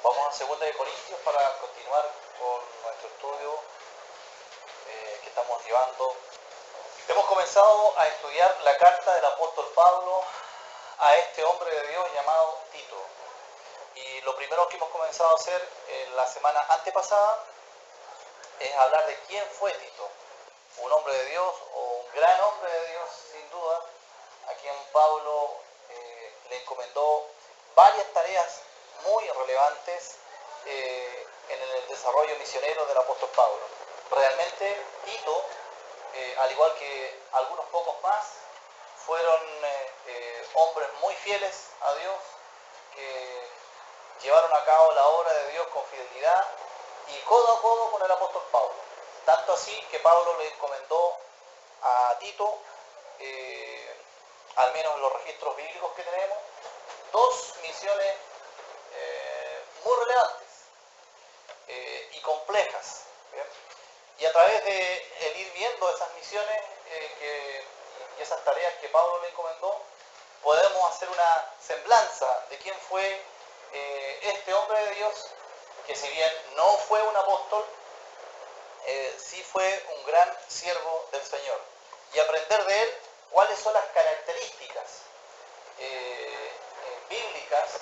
Vamos a 2 de Corintios para continuar con nuestro estudio que estamos llevando. Hemos comenzado a estudiar la carta del apóstol Pablo a este hombre de Dios llamado Tito. Y lo primero que hemos comenzado a hacer en la semana antepasada es hablar de quién fue Tito. Un hombre de Dios, o un gran hombre de Dios sin duda, a quien Pablo le encomendó varias tareas muy relevantes en el desarrollo misionero del apóstol Pablo. Realmente Tito, al igual que algunos pocos más, fueron hombres muy fieles a Dios, que llevaron a cabo la obra de Dios con fidelidad y codo a codo con el apóstol Pablo. Tanto así que Pablo le encomendó a Tito, al menos en los registros bíblicos que tenemos, 2 misiones muy relevantes y complejas. ¿Bien? Y a través de el ir viendo esas misiones y esas tareas que Pablo le encomendó, podemos hacer una semblanza de quién fue este hombre de Dios, que si bien no fue un apóstol, sí fue un gran siervo del Señor, y aprender de él cuáles son las características bíblicas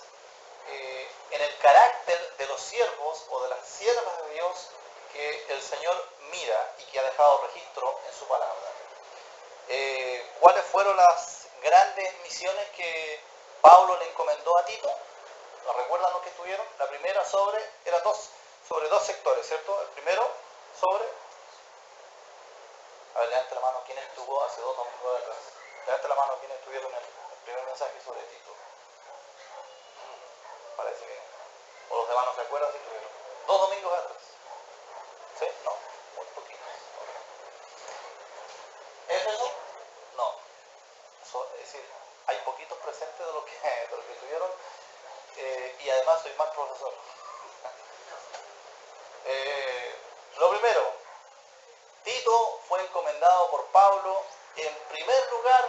en el carácter de los siervos o de las siervas de Dios que el Señor mira y que ha dejado registro en su palabra. ¿Cuáles fueron las grandes misiones que Pablo le encomendó a Tito? ¿Lo recuerdan los que estuvieron? La primera sobre 2 sectores, ¿cierto? El primero sobre... A ver, levante la mano, ¿quién estuvo hace 2 domingos atrás? Levante la mano, ¿quiénes estuvieron en el primer mensaje sobre Tito? Parece que no. O los demás no se acuerdan si estuvieron. 2 domingos atrás. ¿Sí? No, muy poquitos. ¿Éfeso? No. Es decir, hay poquitos presentes de los que estuvieron, y además soy más profesor. Lo primero, Tito fue encomendado por Pablo en primer lugar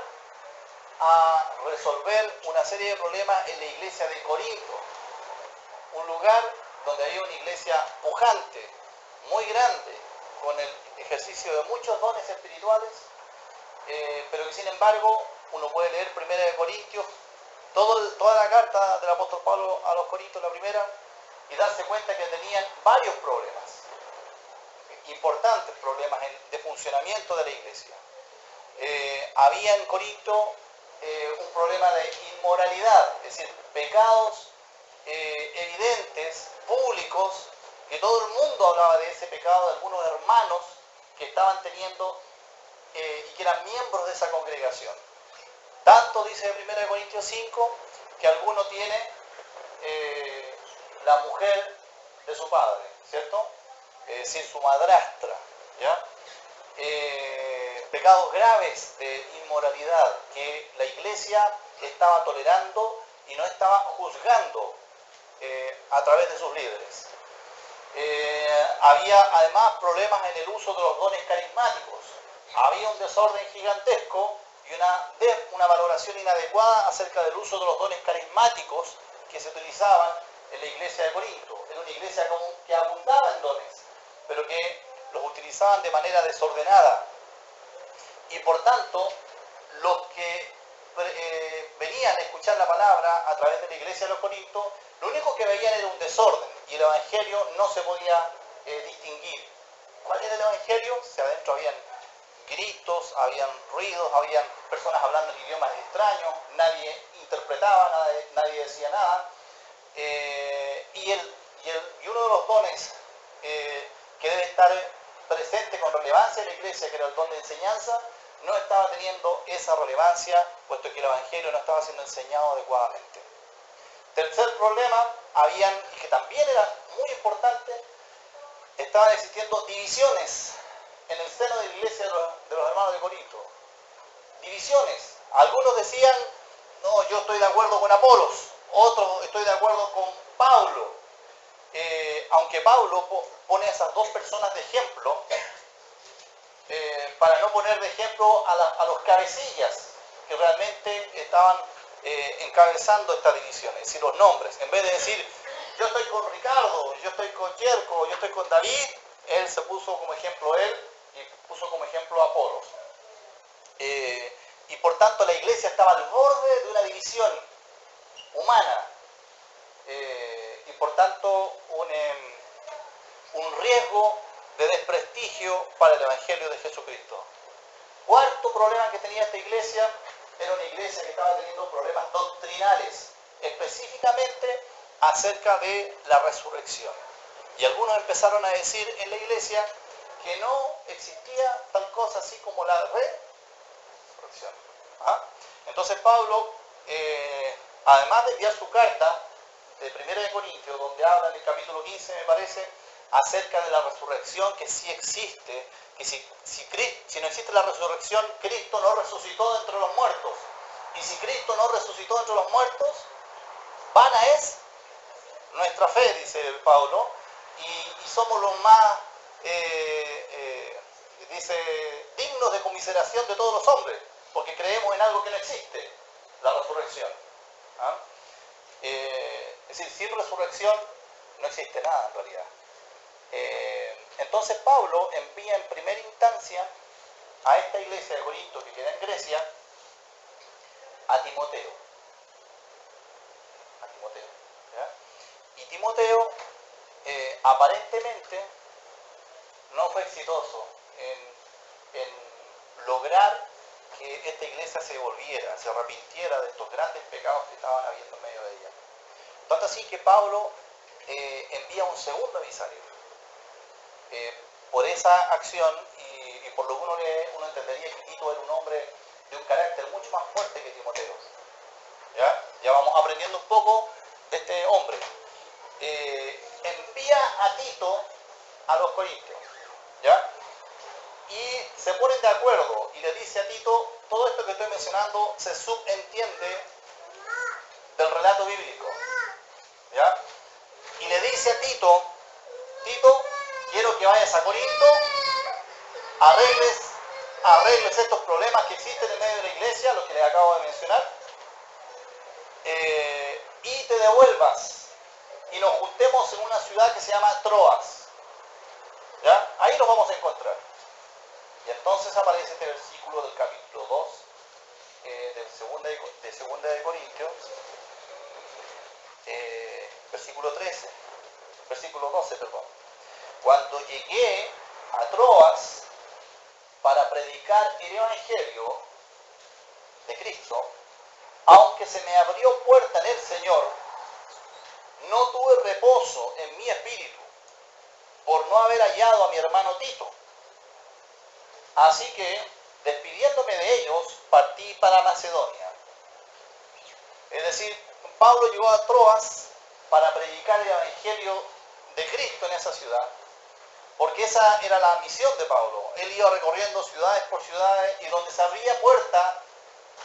a resolver una serie de problemas en la iglesia de Corinto, un lugar donde había una iglesia pujante, muy grande, con el ejercicio de muchos dones espirituales, pero que sin embargo uno puede leer 1 de Corintios, toda la carta del apóstol Pablo a los Corintios, la primera, y darse cuenta que tenían varios problemas, importantes problemas de funcionamiento de la iglesia. Había en Corinto un problema de inmoralidad, es decir, pecados evidentes, públicos, que todo el mundo hablaba de ese pecado, de algunos hermanos que estaban teniendo y que eran miembros de esa congregación. Tanto dice 1 Corintios 5 que alguno tiene la mujer de su padre, ¿cierto? Es decir, su madrastra, ¿ya? Pecados graves de inmoralidad que la iglesia estaba tolerando y no estaba juzgando a través de sus líderes. Había además problemas en el uso de los dones carismáticos. Había un desorden gigantesco y una valoración inadecuada acerca del uso de los dones carismáticos que se utilizaban en la iglesia de Corinto. Era una iglesia que abundaba en dones, pero que los utilizaban de manera desordenada. Y por tanto, los que venían a escuchar la palabra a través de la iglesia de los Corintios, lo único que veían era un desorden, y el evangelio no se podía distinguir. ¿Cuál era el evangelio? Si adentro habían gritos, habían ruidos, habían personas hablando en idiomas extraños, nadie interpretaba, nadie decía nada. Y uno de los dones que debe estar presente con relevancia en la iglesia, que era el don de enseñanza, no estaba teniendo esa relevancia, puesto que el evangelio no estaba siendo enseñado adecuadamente. Tercer problema, y que también era muy importante, estaban existiendo divisiones en el seno de la iglesia de los hermanos de Corinto. Divisiones. Algunos decían, no, yo estoy de acuerdo con Apolos, otros estoy de acuerdo con Pablo. Aunque Pablo pone a esas 2 personas de ejemplo, para no poner de ejemplo a los cabecillas que realmente estaban encabezando estas divisiones, es decir, los nombres. En vez de decir yo estoy con Ricardo, yo estoy con Yerko, yo estoy con David, él se puso como ejemplo él y puso como ejemplo a Apolos. Y por tanto la iglesia estaba al borde de una división humana y por tanto un riesgo de desprestigio para el Evangelio de Jesucristo. Cuarto problema que tenía esta iglesia, era una iglesia que estaba teniendo problemas doctrinales, específicamente acerca de la resurrección. Y algunos empezaron a decir en la iglesia que no existía tal cosa así como la resurrección. ¿Ah? Entonces Pablo, además de enviar su carta de 1 de Corintios, donde habla en el capítulo 15, me parece, acerca de la resurrección, que sí existe, que si no existe la resurrección, Cristo no resucitó de entre los muertos. Y si Cristo no resucitó de entre los muertos, vana es nuestra fe, dice Pablo, y somos los más, dice, dignos de conmiseración de todos los hombres, porque creemos en algo que no existe, la resurrección. ¿Ah? Es decir, sin resurrección no existe nada en realidad. Entonces Pablo envía en primera instancia a esta iglesia de Corinto que queda en Grecia a Timoteo. ¿Ya? Y Timoteo aparentemente no fue exitoso en lograr que esta iglesia se volviera, se arrepintiera de estos grandes pecados que estaban habiendo en medio de ella. Tanto así que Pablo envía un segundo emisario. Por esa acción y por lo que uno entendería que Tito era un hombre de un carácter mucho más fuerte que Timoteo. Ya vamos aprendiendo un poco de este hombre. Envía a Tito a los Corintios, ¿ya? Y se ponen de acuerdo y le dice a Tito, todo esto que estoy mencionando se subentiende del relato bíblico, ¿ya? Y le dice a Tito, quiero que vayas a Corinto, arregles estos problemas que existen en medio de la iglesia, los que les acabo de mencionar, y te devuelvas y nos juntemos en una ciudad que se llama Troas. ¿Ya? Ahí nos vamos a encontrar. Y entonces aparece este versículo del capítulo 2 de segunda de Corintios, versículo 12, perdón. Cuando llegué a Troas para predicar el Evangelio de Cristo, aunque se me abrió puerta en el Señor, no tuve reposo en mi espíritu por no haber hallado a mi hermano Tito. Así que, despidiéndome de ellos, partí para Macedonia. Es decir, Pablo llegó a Troas para predicar el Evangelio de Cristo en esa ciudad, porque esa era la misión de Pablo. Él iba recorriendo ciudades por ciudades y donde se abría puerta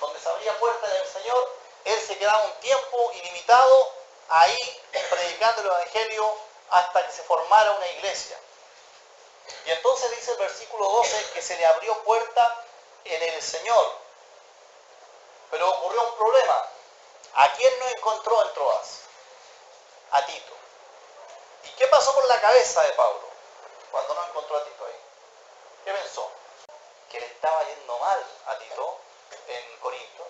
en el Señor, él se quedaba un tiempo ilimitado ahí predicando el Evangelio hasta que se formara una iglesia. Y entonces dice el versículo 12 que se le abrió puerta en el Señor. Pero ocurrió un problema. ¿A quién no encontró en Troas? A Tito. ¿Y qué pasó por la cabeza de Pablo cuando no encontró a Tito ahí? ¿Qué pensó? Que le estaba yendo mal a Tito en Corinto,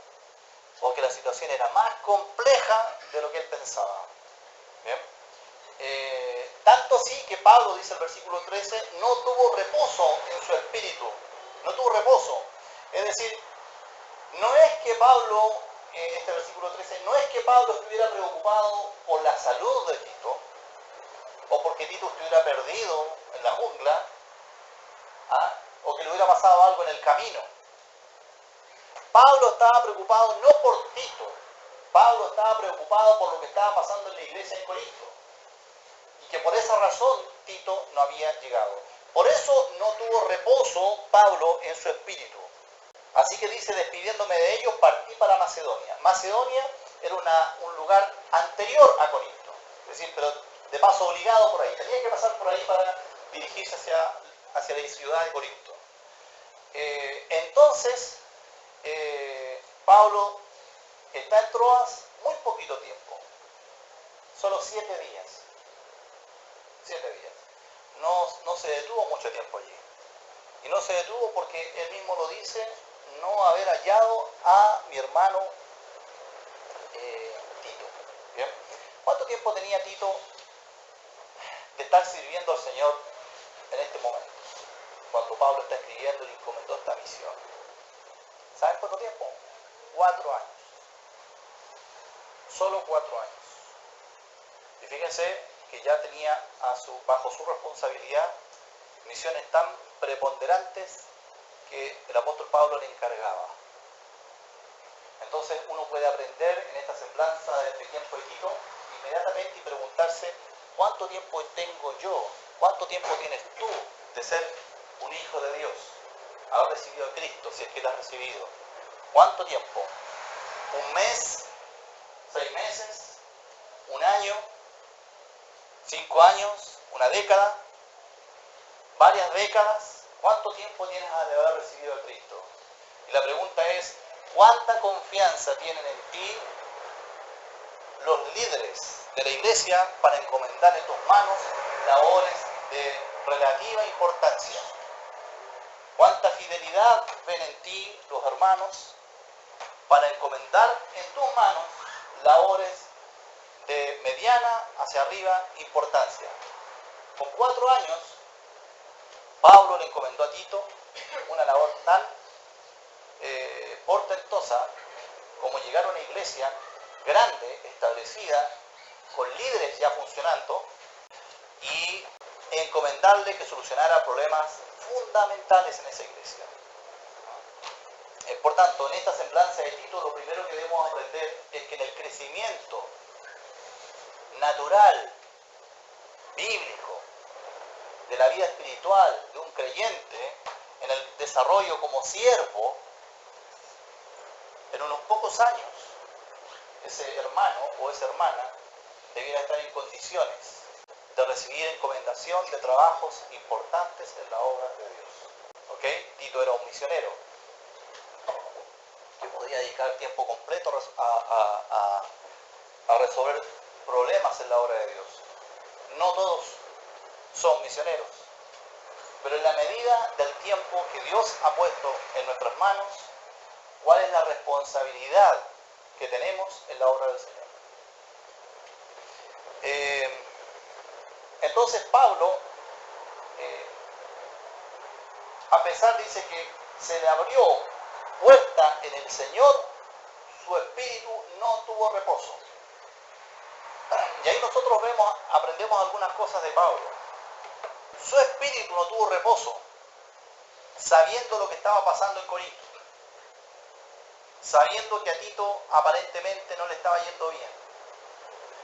o que la situación era más compleja de lo que él pensaba. ¿Bien? Tanto así que Pablo, dice el versículo 13, no tuvo reposo en su espíritu. No tuvo reposo. Es decir, no es que Pablo, este versículo 13, no es que Pablo estuviera preocupado por la salud de Tito, o porque Tito estuviera perdido en la jungla, o que le hubiera pasado algo en el camino. Pablo estaba preocupado no por Tito, Pablo estaba preocupado por lo que estaba pasando en la iglesia en Corinto. Y que por esa razón Tito no había llegado. Por eso no tuvo reposo Pablo en su espíritu. Así que dice, despidiéndome de ellos, partí para Macedonia. Macedonia era un lugar anterior a Corinto. Es decir, pero de paso obligado por ahí. Tenía que pasar por ahí para dirigirse hacia la ciudad de Corinto. Entonces, Pablo está en Troas muy poquito tiempo. Solo 7 días. 7 días. No se detuvo mucho tiempo allí. Y no se detuvo porque él mismo lo dice, no haber hallado a mi hermano Tito. ¿Bien? ¿Cuánto tiempo tenía Tito de estar sirviendo al Señor en este momento? Cuando Pablo está escribiendo y encomendó esta misión. ¿Saben cuánto tiempo? 4 años. Solo 4 años. Y fíjense que ya tenía bajo su responsabilidad misiones tan preponderantes que el apóstol Pablo le encargaba. Entonces uno puede aprender en esta semblanza de este tiempo de Tito inmediatamente y preguntarse ¿cuánto tiempo tengo yo? ¿Cuánto tiempo tienes tú de ser un hijo de Dios? Haber recibido a Cristo, si es que lo has recibido. ¿Cuánto tiempo? ¿Un mes? 6 meses, 1 año, 5 años, 1 década, varias décadas. ¿Cuánto tiempo tienes de haber recibido a Cristo? Y la pregunta es, ¿cuánta confianza tienen en ti los líderes de la iglesia para encomendar en tus manos labores de relativa importancia? ¿Cuánta fidelidad ven en ti los hermanos para encomendar en tus manos labores de mediana hacia arriba importancia? Con 4 años, Pablo le encomendó a Tito una labor tan portentosa como llegar a una iglesia grande, establecida, con líderes ya funcionando, y encomendarle que solucionara problemas fundamentales en esa iglesia. Por tanto, en esta semblanza de Tito, lo primero que debemos aprender es que en el crecimiento natural, bíblico, de la vida espiritual de un creyente, en el desarrollo como siervo, en unos pocos años, ese hermano o esa hermana debiera estar en condiciones de recibir encomendación de trabajos importantes en la obra de Dios. ¿Ok? Tito era un misionero que podía dedicar tiempo completo a resolver problemas en la obra de Dios. No todos son misioneros, pero en la medida del tiempo que Dios ha puesto en nuestras manos, ¿cuál es la responsabilidad que tenemos en la obra del Señor? Entonces Pablo, a pesar, dice que se le abrió puerta en el Señor, su espíritu no tuvo reposo. Y ahí nosotros aprendemos algunas cosas de Pablo. Su espíritu no tuvo reposo, sabiendo lo que estaba pasando en Corinto, sabiendo que a Tito aparentemente no le estaba yendo bien,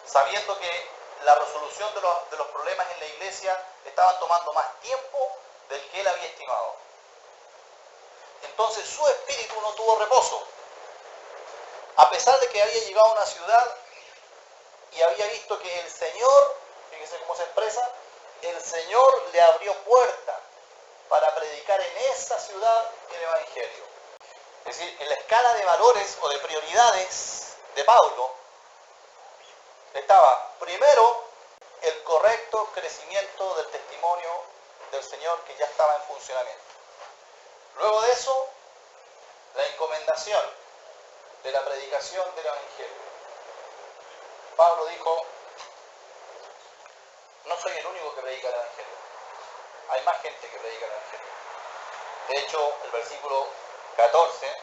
sabiendo que la resolución de los problemas en la iglesia estaban tomando más tiempo del que él había estimado. Entonces su espíritu no tuvo reposo, a pesar de que había llegado a una ciudad y había visto que el Señor, fíjense cómo se expresa, el Señor le abrió puerta para predicar en esa ciudad el Evangelio. Es decir, en la escala de valores o de prioridades de Pablo estaba primero el correcto crecimiento del testimonio del Señor que ya estaba en funcionamiento. Luego de eso, la encomendación de la predicación del Evangelio. Pablo dijo, no soy el único que predica el Evangelio. Hay más gente que predica el Evangelio. De hecho, el versículo 14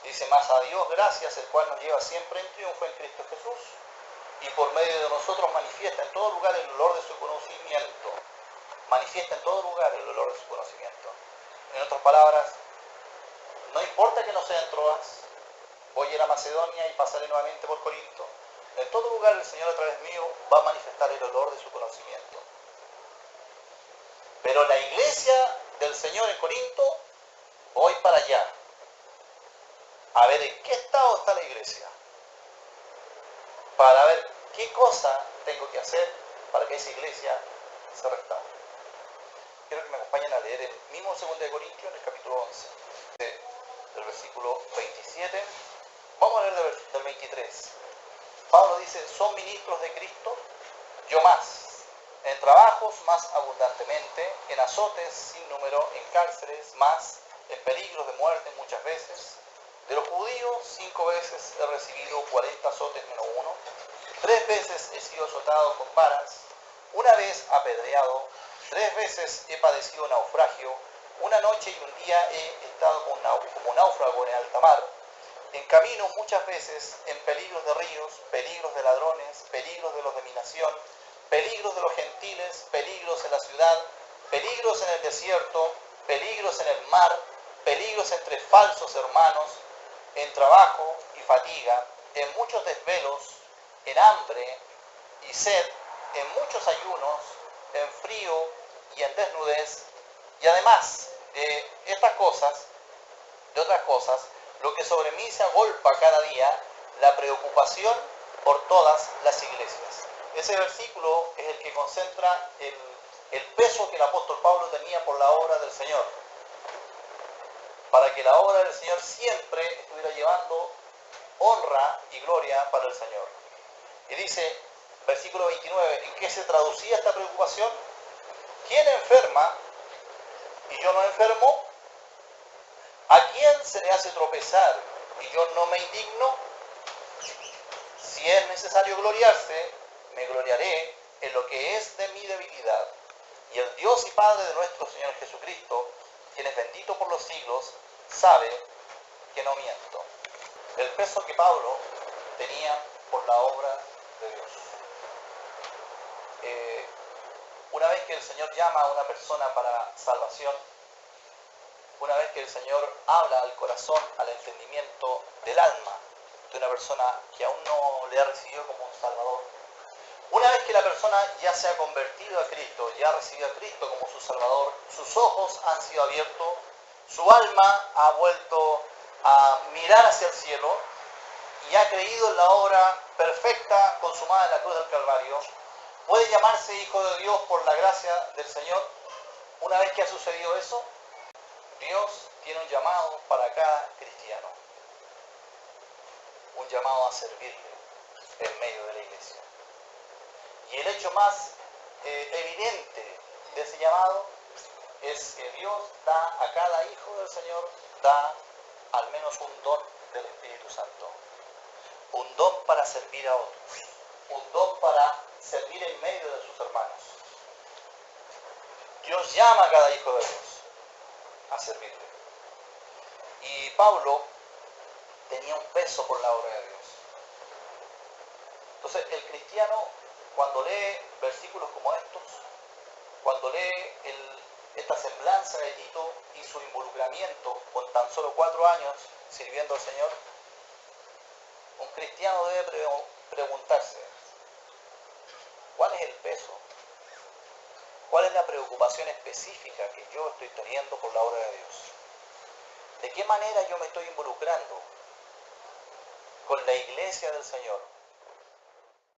dice, mas a Dios gracias, el cual nos lleva siempre en triunfo en Cristo Jesús, y por medio de nosotros manifiesta en todo lugar el olor de su conocimiento. Manifiesta en todo lugar el olor de su conocimiento. En otras palabras, no importa que no sean trovas, voy a ir a Macedonia y pasaré nuevamente por Corinto. En todo lugar el Señor a través mío va a manifestar el olor de su conocimiento. Pero la iglesia del Señor en Corinto, voy para allá, a ver en qué estado está la iglesia, para ver qué cosa tengo que hacer para que esa iglesia se restaure. Quiero que me acompañen a leer el mismo 2 Corintios, en el capítulo 11, del versículo 27. Vamos a leer del 23. Pablo dice, son ministros de Cristo, yo más, en trabajos más abundantemente, en azotes sin número, en cárceles más, en peligros de muerte muchas veces. De los judíos 5 veces he recibido 40 azotes menos uno, 3 veces he sido azotado con varas, una vez apedreado, 3 veces he padecido naufragio, una noche y un día he estado como náufrago en alta mar, en camino muchas veces, en peligros de ríos, peligros de ladrones, peligros de los de mi nación, peligros de los gentiles, peligros en la ciudad, peligros en el desierto, peligros en el mar, peligros entre falsos hermanos, en trabajo y fatiga, en muchos desvelos, en hambre y sed, en muchos ayunos, en frío y en desnudez, y además de otras cosas, lo que sobre mí se agolpa cada día, la preocupación por todas las iglesias. Ese versículo es el que concentra el peso que el apóstol Pablo tenía por la obra del Señor, para que la obra del Señor siempre estuviera llevando honra y gloria para el Señor. Y dice, versículo 29, ¿en qué se traducía esta preocupación? ¿Quién enferma y yo no enfermo? ¿A quién se le hace tropezar y yo no me indigno? Si es necesario gloriarse, me gloriaré en lo que es de mi debilidad. Y el Dios y Padre de nuestro Señor Jesucristo, quien es bendito por los siglos, sabe que no miento. El peso que Pablo tenía por la obra de Dios. Una vez que el Señor llama a una persona para salvación, una vez que el Señor habla al corazón, al entendimiento del alma de una persona que aún no le ha recibido como un Salvador, una vez que la persona ya se ha convertido a Cristo, ya ha recibido a Cristo como su Salvador, sus ojos han sido abiertos, su alma ha vuelto a mirar hacia el cielo y ha creído en la obra perfecta consumada en la cruz del Calvario, puede llamarse hijo de Dios por la gracia del Señor. Una vez que ha sucedido eso, Dios tiene un llamado para cada cristiano, un llamado a servirle en medio de la iglesia. Y el hecho más evidente de ese llamado es que Dios da a cada hijo del Señor, da al menos un don del Espíritu Santo, un don para servir a otros, un don para servir en medio de sus hermanos. Dios llama a cada hijo de Dios a servirle. Y Pablo tenía un peso por la obra de Dios. Entonces, el cristiano, cuando lee versículos como estos, cuando lee esta semblanza de Tito y su involucramiento con tan solo 4 años sirviendo al Señor, un cristiano debe preguntarse, ¿cuál es el peso? ¿Cuál es la preocupación específica que yo estoy teniendo por la obra de Dios? ¿De qué manera yo me estoy involucrando con la iglesia del Señor?